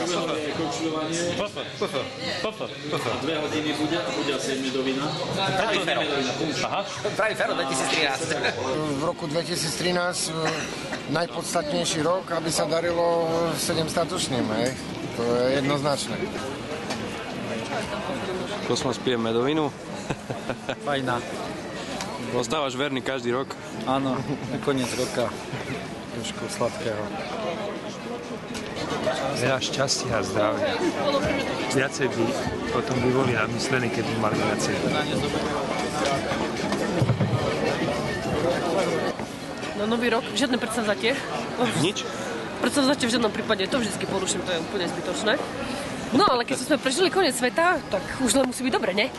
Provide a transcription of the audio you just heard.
2 hodiny bude a bude asi medovina. Pravi Fero 2013. V roku 2013 najpodstatnejší rok, aby sa darilo 7 statučným, hej. To je jednoznačné. Kosmos pije medovinu. Fajná. Ostávaš verný každý rok? Áno, na koniec roka. Trošku sladkého. Veľa šťastia a zdravia. Viacej by potom by boli namyslení, keby mali viacej. No nový rok, žiadne predsavzatie. Nič? Predsavzatie v žiadnom prípade, to vždycky poruším, to je úplne zbytočné. No ale keď sme prežili koniec sveta, tak už len musí byť dobre, ne?